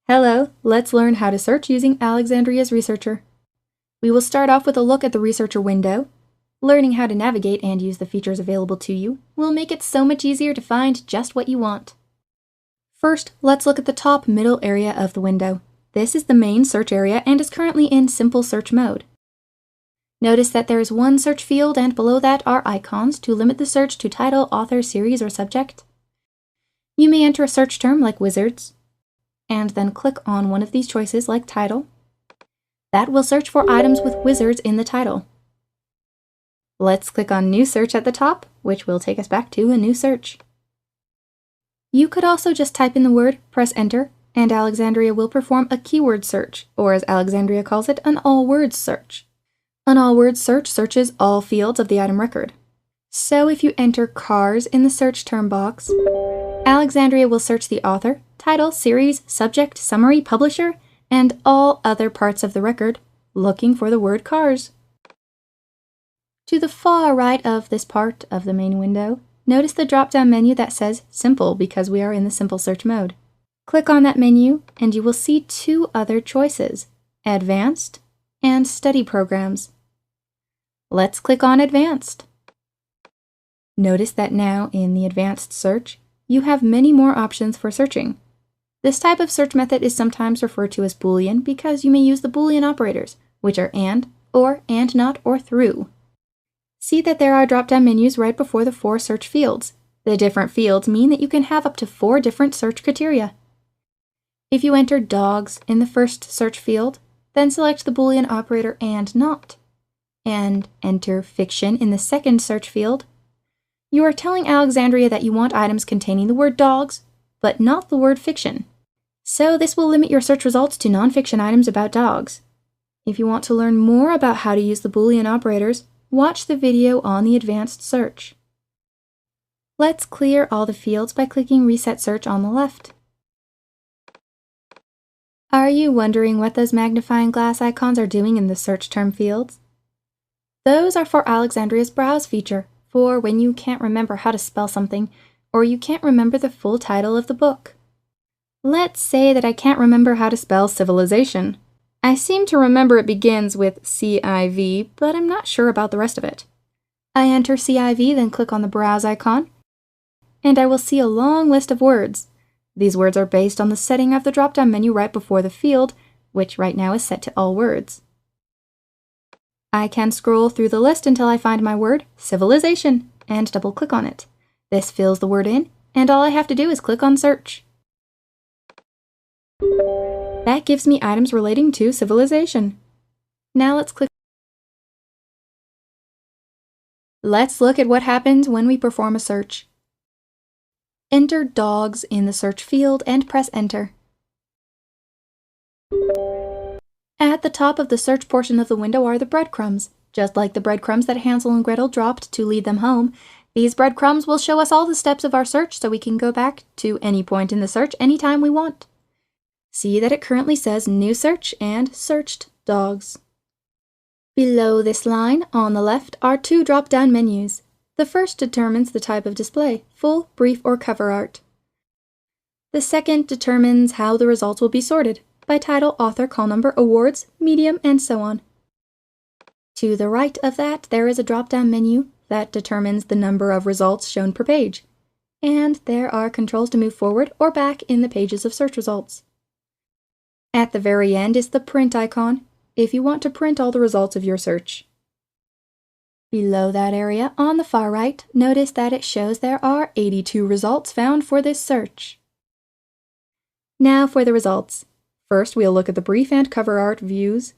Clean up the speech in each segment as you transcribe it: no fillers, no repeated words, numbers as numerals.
Hello, let's learn how to search using Alexandria's Researcher. We will start off with a look at the Researcher window. Learning how to navigate and use the features available to you will make it so much easier to find just what you want. First, let's look at the top middle area of the window. This is the main search area and is currently in simple search mode. Notice that there is one search field and below that are icons to limit the search to title, author, series, or subject. You may enter a search term like wizards, and then click on one of these choices like title. That will search for items with wizards in the title. Let's click on New Search at the top, which will take us back to a new search. You could also just type in the word, press enter, and Alexandria will perform a keyword search, or as Alexandria calls it, an all-words search. An all-words search searches all fields of the item record. So if you enter cars in the search term box, Alexandria will search the author, title, series, subject, summary, publisher, and all other parts of the record, looking for the word cars. To the far right of this part of the main window, notice the drop-down menu that says Simple because we are in the simple search mode. Click on that menu and you will see two other choices, Advanced and Study Programs. Let's click on Advanced. Notice that now in the Advanced search, you have many more options for searching. This type of search method is sometimes referred to as Boolean because you may use the Boolean operators, which are and, or, and not, or through. See that there are drop-down menus right before the 4 search fields. The different fields mean that you can have up to 4 different search criteria. If you enter dogs in the first search field, then select the Boolean operator and not, and enter fiction in the second search field, you are telling Alexandria that you want items containing the word dogs, but not the word fiction. So this will limit your search results to non-fiction items about dogs. If you want to learn more about how to use the Boolean operators, watch the video on the advanced search. Let's clear all the fields by clicking Reset Search on the left. Are you wondering what those magnifying glass icons are doing in the search term fields? Those are for Alexandria's Browse feature, for when you can't remember how to spell something, or you can't remember the full title of the book. Let's say that I can't remember how to spell civilization. I seem to remember it begins with CIV, but I'm not sure about the rest of it. I enter CIV, then click on the Browse icon, and I will see a long list of words. These words are based on the setting of the drop-down menu right before the field, which right now is set to all words. I can scroll through the list until I find my word, civilization, and double-click on it. This fills the word in, and all I have to do is click on Search. That gives me items relating to civilization. Now let's look at what happens when we perform a search. Enter dogs in the search field and press enter. At the top of the search portion of the window are the breadcrumbs. Just like the breadcrumbs that Hansel and Gretel dropped to lead them home, these breadcrumbs will show us all the steps of our search so we can go back to any point in the search anytime we want. See that it currently says New Search and Searched Dogs. Below this line, on the left, are 2 drop-down menus. The first determines the type of display, full, brief, or cover art. The second determines how the results will be sorted, by title, author, call number, awards, medium, and so on. To the right of that, there is a drop-down menu that determines the number of results shown per page, and there are controls to move forward or back in the pages of search results. At the very end is the print icon, if you want to print all the results of your search. Below that area, on the far right, notice that it shows there are 82 results found for this search. Now for the results. First, we'll look at the brief and cover art views.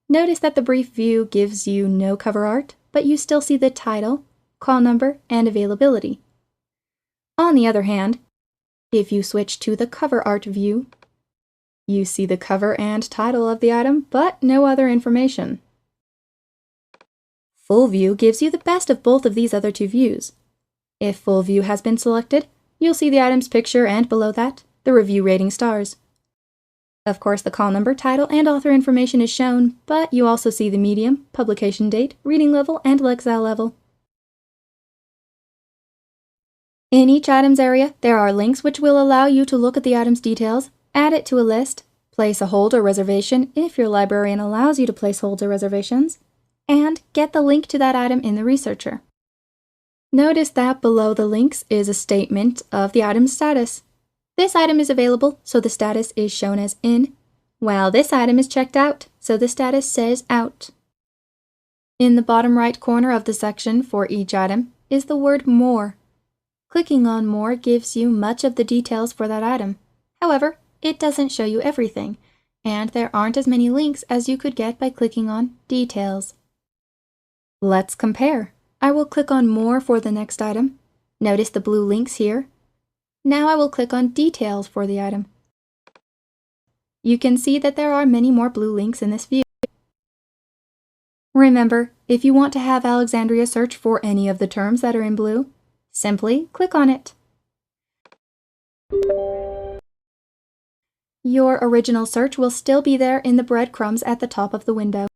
Notice that the brief view gives you no cover art, but you still see the title, call number, and availability. On the other hand, if you switch to the cover art view, you see the cover and title of the item, but no other information. Full view gives you the best of both of these other 2 views. If full view has been selected, you'll see the item's picture and below that, the review rating stars. Of course, the call number, title, and author information is shown, but you also see the medium, publication date, reading level, and Lexile level. In each items area, there are links which will allow you to look at the item's details, add it to a list, place a hold or reservation if your librarian allows you to place holds or reservations, and get the link to that item in the researcher. Notice that below the links is a statement of the item's status. This item is available, so the status is shown as in, while this item is checked out, so the status says out. In the bottom right corner of the section for each item is the word More. Clicking on More gives you much of the details for that item. However, it doesn't show you everything, and there aren't as many links as you could get by clicking on Details. Let's compare. I will click on More for the next item. Notice the blue links here. Now I will click on Details for the item. You can see that there are many more blue links in this view. Remember, if you want to have Alexandria search for any of the terms that are in blue, simply click on it. Your original search will still be there in the breadcrumbs at the top of the window.